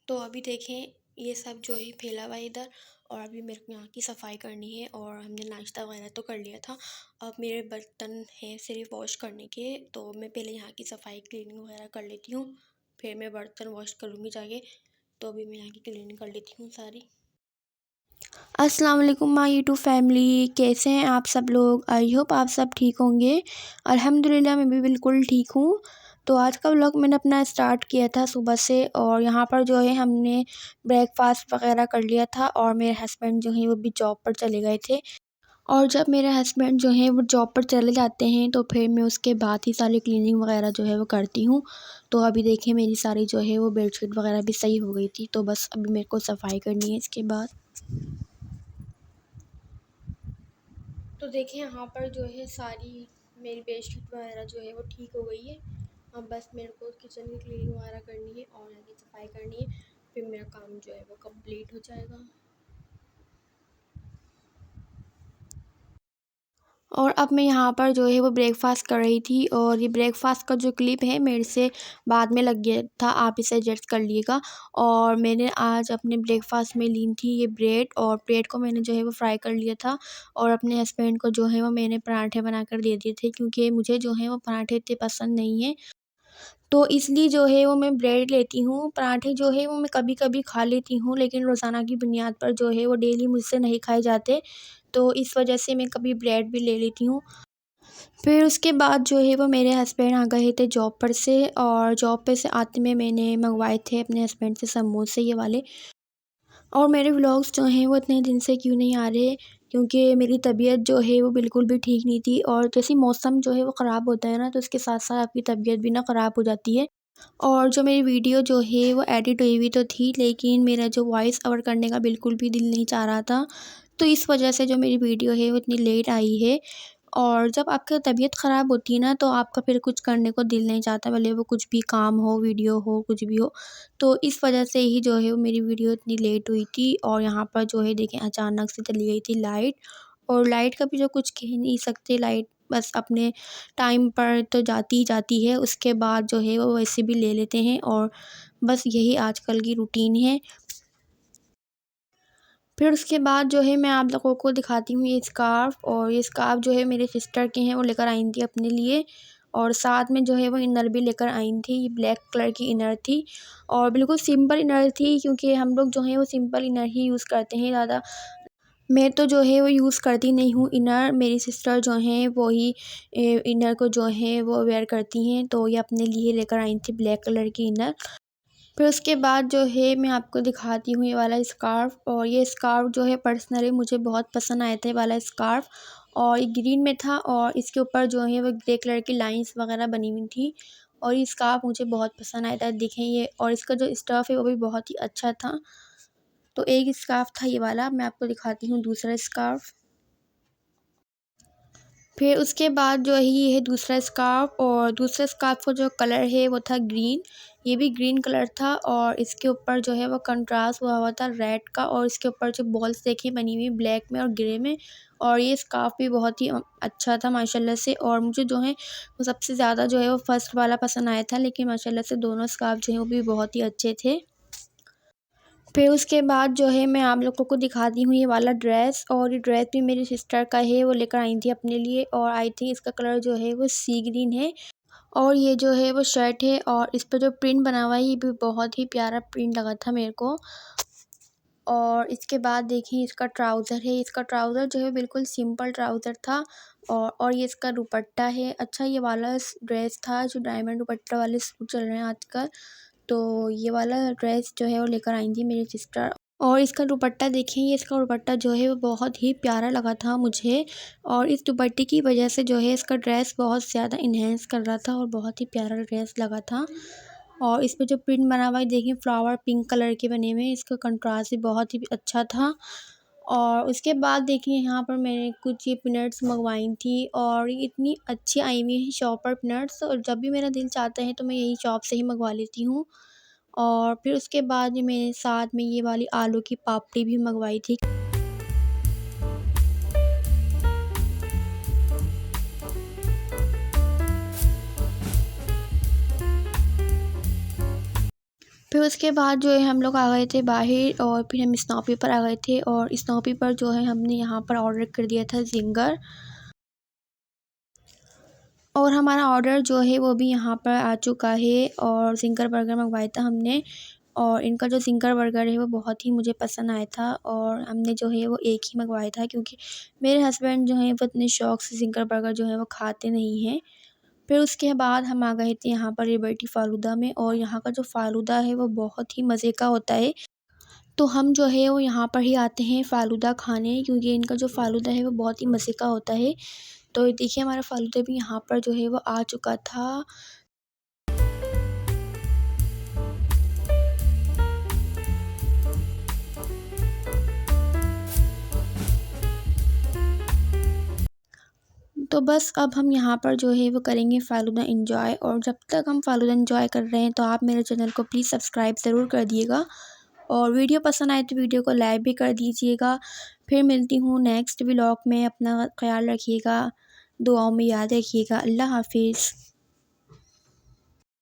तो अभी देखें ये सब जो है फैला हुआ है इधर। और अभी मेरे को यहाँ की सफाई करनी है और हमने नाश्ता वगैरह तो कर लिया था। अब मेरे बर्तन हैं सिर्फ वॉश करने के, तो मैं पहले यहाँ की सफाई क्लीनिंग वगैरह कर लेती हूँ, फिर मैं बर्तन वॉश करूँगी जाके। तो अभी मैं यहाँ की क्लीनिंग कर लेती हूँ सारी। अस्सलाम वालेकुम माय यूट्यूब फैमिली, कैसे हैं आप सब लोग। आई होप आप सब ठीक होंगे। अल्हम्दुलिल्लाह मैं भी बिल्कुल ठीक हूँ। तो आज का व्लॉग मैंने अपना स्टार्ट किया था सुबह से, और यहाँ पर जो है हमने ब्रेकफास्ट वगैरह कर लिया था और मेरे हस्बैंड जो हैं वो भी जॉब पर चले गए थे। और जब मेरे हस्बैंड जो हैं वो जॉब पर चले जाते हैं तो फिर मैं उसके बाद ही सारी क्लीनिंग वगैरह जो है वो करती हूँ। तो अभी देखिए मेरी सारी जो है वो बेडशीट वगैरह भी सही हो गई थी, तो बस अभी मेरे को सफाई करनी है इसके बाद। तो देखिए यहाँ पर जो है सारी मेरी बेडशीट वगैरह जो है वो ठीक हो गई है। अब बस मेरे को किचन की क्लीनिंग वगैरह करनी है और यहाँ की सफाई करनी है, फिर मेरा काम जो है वो कंप्लीट हो जाएगा। और अब मैं यहाँ पर जो है वो ब्रेकफ़ास्ट कर रही थी, और ये ब्रेकफ़ास्ट का जो क्लिप है मेरे से बाद में लग गया था, आप इसे एडजस्ट कर लीजिएगा। और मैंने आज अपने ब्रेकफ़ास्ट में ली थी ये ब्रेड, और ब्रेड को मैंने जो है वो फ्राई कर लिया था। और अपने हस्बैंड को जो है वो मैंने पराठे बनाकर दे दिए थे, क्योंकि मुझे जो है वो पराठे इतने पसंद नहीं है। तो इसलिए जो है वो मैं ब्रेड लेती हूँ। पराठे जो है वो मैं कभी-कभी खा लेती हूँ, लेकिन रोज़ाना की बुनियाद पर जो है वो डेली मुझसे नहीं खाए जाते। तो इस वजह से मैं कभी ब्रेड भी ले लेती हूँ। फिर उसके बाद जो है वो मेरे हस्बैंड आ गए थे जॉब पर से, और जॉब पे से आते में मैंने मंगवाए थे अपने हस्बैंड से समोसे ये वाले। और मेरे व्लॉग्स जो हैं वो इतने दिन से क्यों नहीं आ रहे, क्योंकि मेरी तबीयत जो है वो बिल्कुल भी ठीक नहीं थी, और जैसे मौसम जो है वो ख़राब होता है ना, तो उसके साथ-साथ आपकी तबीयत भी ना ख़राब हो जाती है। और जो मेरी वीडियो जो है वो एडिट हुई हुई तो थी, लेकिन मेरा जो वॉइस ओवर करने का बिल्कुल भी दिल नहीं चाह रहा था। तो इस वजह से जो मेरी वीडियो है वो इतनी लेट आई है। और जब आपकी तबीयत ख़राब होती है ना, तो आपका फिर कुछ करने को दिल नहीं चाहता, भले वो कुछ भी काम हो, वीडियो हो, कुछ भी हो। तो इस वजह से ही जो है वो मेरी वीडियो इतनी लेट हुई थी। और यहाँ पर जो है देखें अचानक से चली गई थी लाइट, और लाइट का भी जो कुछ कह नहीं सकते, लाइट बस अपने टाइम पर तो जाती ही जाती है, उसके बाद जो है वो वैसे भी ले लेते हैं, और बस यही आजकल की रूटीन है। फिर उसके बाद जो है मैं आप लोगों को दिखाती हूँ ये स्कार्फ़, और ये स्कार्फ़ जो है मेरे सिस्टर के हैं, वो लेकर आई थी अपने लिए। और साथ में जो है वो इनर भी लेकर आई थी, ये ब्लैक कलर की इनर थी, और बिल्कुल सिंपल इनर थी, क्योंकि हम लोग जो है वो सिंपल इनर ही यूज़ करते हैं ज़्यादा। मैं तो जो है वो यूज़ करती नहीं हूँ इनर, मेरी सिस्टर जो हैं वो ही इनर को जो है वो वेयर करती हैं, तो ये अपने लिए लेकर आई थी ब्लैक कलर की इनर। फिर उसके बाद जो है मैं आपको दिखाती हूँ ये वाला स्कार्फ़, और ये स्कार्फ़ जो है पर्सनली मुझे बहुत पसंद आया था ये वाला स्कार्फ़। और ये ग्रीन में था, और इसके ऊपर जो है वो ग्रे कलर की लाइन्स वगैरह बनी हुई थी, और ये स्कार्फ़ मुझे बहुत पसंद आया था। देखें ये, और इसका जो स्टफ़ है वो भी बहुत ही अच्छा था। तो एक स्कार्फ़ था ये वाला, मैं आपको दिखाती हूँ दूसरा स्कार्फ़। फिर उसके बाद जो है ये है दूसरा स्कार्फ़, और दूसरे स्कार्फ़ का जो कलर है वो था ग्रीन, ये भी ग्रीन कलर था, और इसके ऊपर जो है वो कंट्रास्ट हुआ हुआ था रेड का, और इसके ऊपर जो बॉल्स देखिए बनी हुई ब्लैक में और ग्रे में। और ये स्कार्फ़ भी बहुत ही अच्छा था माशाल्लाह से, और मुझे जो है वो सबसे ज़्यादा जो है वो फर्स्ट वाला पसंद आया था, लेकिन माशाल्लाह से दोनों स्कार्फ़ जो हैं वो भी बहुत ही अच्छे थे। फिर उसके बाद जो है मैं आप लोगों को दिखाती हूँ ये वाला ड्रेस, और ये ड्रेस भी मेरी सिस्टर का है, वो लेकर आई थी अपने लिए, और आई थिंक इसका कलर जो है वो सी ग्रीन है। और ये जो है वो शर्ट है, और इस पे जो प्रिंट बना हुआ है ये भी बहुत ही प्यारा प्रिंट लगा था मेरे को। और इसके बाद देखिए इसका ट्राउज़र है, इसका ट्राउज़र जो है बिल्कुल सिंपल ट्राउज़र था, और ये इसका दुपट्टा है। अच्छा ये वाला ड्रेस था जो डायमंड दुपट्टा वाले सूट चल रहे हैं आजकल, तो ये वाला ड्रेस जो है वो लेकर आई थी मेरी सिस्टर। और इसका दुपट्टा देखिए, ये इसका दुपट्टा जो है वो बहुत ही प्यारा लगा था मुझे, और इस दुपट्टे की वजह से जो है इसका ड्रेस बहुत ज़्यादा इन्हेंस कर रहा था, और बहुत ही प्यारा ड्रेस लगा था। और इस पे जो प्रिंट बना हुआ है देखिए फ्लावर पिंक कलर के बने हुए हैं, इसका कंट्रास्ट भी बहुत ही अच्छा था। और उसके बाद देखिए यहाँ पर मैंने कुछ ये पीनट्स मंगवाई थी, और ये इतनी अच्छी आई हुई हैं शॉप पर पीनट्स, और जब भी मेरा दिल चाहता है तो मैं यही शॉप से ही मंगवा लेती हूँ। और फिर उसके बाद ये मैंने साथ में ये वाली आलू की पापड़ी भी मंगवाई थी। फिर उसके बाद जो है हम लोग आ गए थे बाहर और फिर हम स्नॉपी पर आ गए थे और स्नॉपी पर जो है हमने यहाँ पर ऑर्डर कर दिया था ज़िंगर और हमारा ऑर्डर जो है वो भी यहाँ पर आ चुका है और ज़िंगर बर्गर मंगवाया था हमने और इनका जो ज़िंगर बर्गर है वो बहुत ही मुझे पसंद आया था और हमने जो है वो एक ही मंगवाया था क्योंकि मेरे हस्बैंड जो हैं वो इतने शौक़ से ज़िंगर बर्गर जो है वो खाते नहीं हैं। फिर उसके बाद हम आ गए थे यहाँ पर लिबर्टी फ़ालूदा में और यहाँ का जो फ़ालूदा है वो बहुत ही मज़े का होता है। तो हम जो है वो यहाँ पर ही आते हैं फ़ालूदा खाने क्योंकि इनका जो फ़ालूदा है वो बहुत ही मज़े का होता है। तो देखिए हमारा फ़ालूदा भी यहाँ पर जो है वो आ चुका था। तो बस अब हम यहाँ पर जो है वो करेंगे फ़ालूदा एंजॉय और जब तक हम फ़ालूदा एंजॉय कर रहे हैं तो आप मेरे चैनल को प्लीज़ सब्सक्राइब ज़रूर कर दिएगा और वीडियो पसंद आए तो वीडियो को लाइक भी कर दीजिएगा। फिर मिलती हूँ नेक्स्ट व्लॉग में, अपना ख़्याल रखिएगा, दुआओं में याद रखिएगा। अल्लाह हाफ़िज़।